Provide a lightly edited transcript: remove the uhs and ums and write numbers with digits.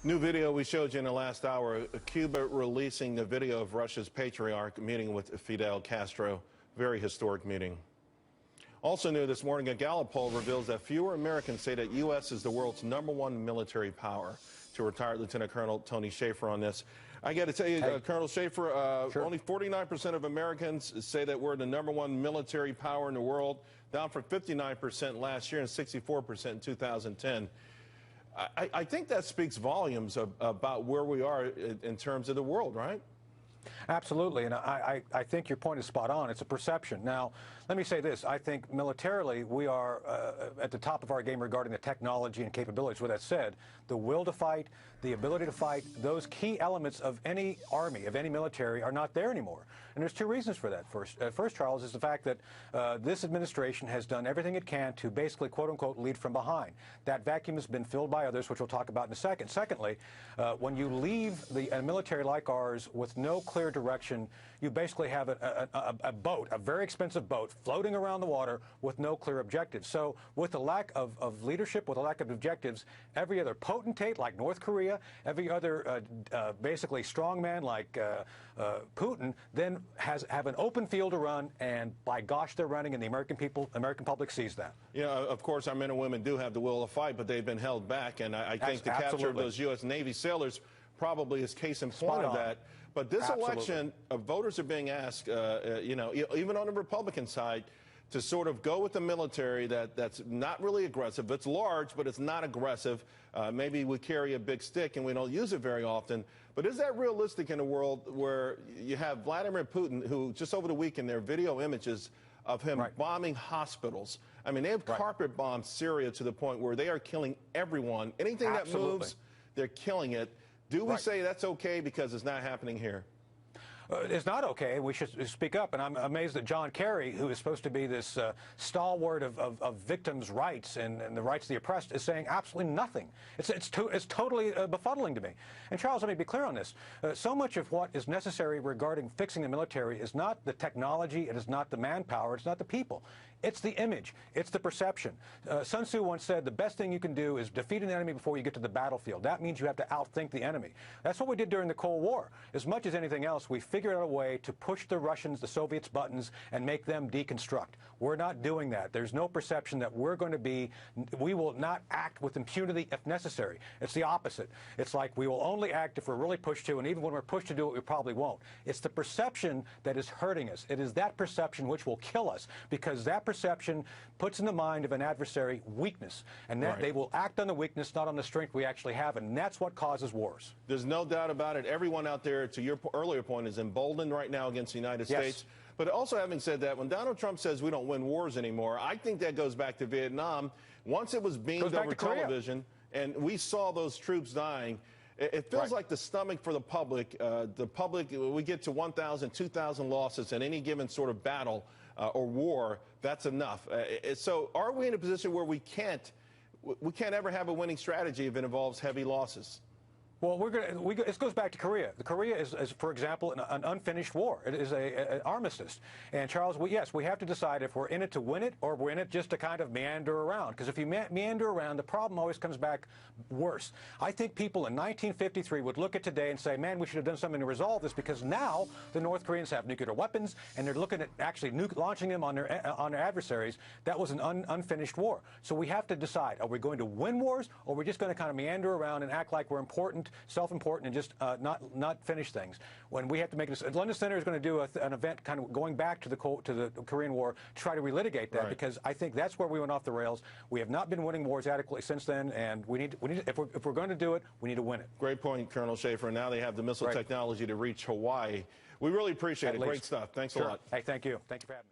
New video we showed you in the last hour, Cuba releasing the video of Russia's patriarch meeting with Fidel Castro. Very historic meeting. Also new this morning, a Gallup poll reveals that fewer Americans say that U.S. is the world's #1 military power. To retired Lieutenant Colonel Tony Shaffer on this. I got to tell you, Colonel Shaffer, Sure. only 49% of Americans say that we're the #1 military power in the world, down from 59% last year and 64% in 2010. I think that speaks volumes about where we are in terms of the world, right? Absolutely, and I think your point is spot on. It's a perception. Now, let me say this. I think militarily we are at the top of our game regarding the technology and capabilities. With that said, the will to fight, the ability to fight, those key elements of any army, of any military, are not there anymore. And there's two reasons for that. First, Charles, is the fact that this administration has done everything it can to basically, quote-unquote, lead from behind. That vacuum has been filled by others, which we'll talk about in a second. Secondly, when you leave a military like ours with no clear direction, you basically have a boat, a very expensive boat, floating around the water with no clear objectives. So with the lack of leadership, with the lack of objectives, every other potentate like North Korea, every other basically strongman like Putin then have an open field to run, and by gosh, they're running, and the American public sees that. You know, of course, our men and women do have the will to fight, but they've been held back, and I think the capture of those U.S. Navy sailors probably is case in point of that. But this election, voters are being asked, you know, even on the Republican side, to sort of go with the military that's not really aggressive. It's large, but it's not aggressive. Maybe we carry a big stick and we don't use it very often. But is that realistic in a world where you have Vladimir Putin, who just over the weekend, there are video images of him bombing hospitals? I mean, they have carpet bombed Syria to the point where they are killing everyone. Anything that moves, they're killing it. Do we say that's okay because it's not happening here? It's not okay. We should speak up. And I'm amazed that John Kerry, who is supposed to be this stalwart of victims' rights and the rights of the oppressed, is saying absolutely nothing. It's totally befuddling to me. And Charles, let me be clear on this. So much of what is necessary regarding fixing the military is not the technology, it is not the manpower, it's not the people. It's the image. It's the perception. Sun Tzu once said the best thing you can do is defeat an enemy before you get to the battlefield. That means you have to outthink the enemy. That's what we did during the Cold War. As much as anything else, we figured out a way to push the Russians, the Soviets' buttons, and make them deconstruct. We're not doing that. There's no perception that we will not act with impunity if necessary. It's the opposite. It's like we will only act if we're really pushed to, and even when we're pushed to do it, we probably won't. It's the perception that is hurting us. It is that perception which will kill us, because that perception puts in the mind of an adversary weakness, and that they will act on the weakness, not on the strength we actually have, and that's what causes wars. There's no doubt about it. Everyone out there, to your earlier point, is emboldened right now against the United States. But also, having said that, when Donald Trump says we don't win wars anymore, I think that goes back to Vietnam. Once it was beamed over television and we saw those troops dying, it feels like the stomach for the public, we get to 1,000, 2,000 losses in any given sort of battle or war, that's enough. So are we in a position where we can't ever have a winning strategy if it involves heavy losses? Well, this goes back to Korea. Korea is, for example, an unfinished war. It is an armistice. And, Charles, yes, we have to decide if we're in it to win it or we're in it just to kind of meander around. Because if you meander around, the problem always comes back worse. I think people in 1953 would look at today and say, man, we should have done something to resolve this, because now the North Koreans have nuclear weapons and they're looking at actually launching them on their adversaries. That was an unfinished war. So we have to decide, are we going to win wars, or are we just going to kind of meander around and act like we're important, self-important, and just not finish things? When we have to make this, London Center is going to do an event kind of going back to the Korean War to try to relitigate that, because I think that's where we went off the rails. We have not been winning wars adequately since then, and we need if we're going to do it, we need to win it. Great point, Colonel Shaffer. Now they have the missile technology to reach Hawaii. We really appreciate it. Great stuff. Thanks a lot. Hey, thank you. Thank you for having me.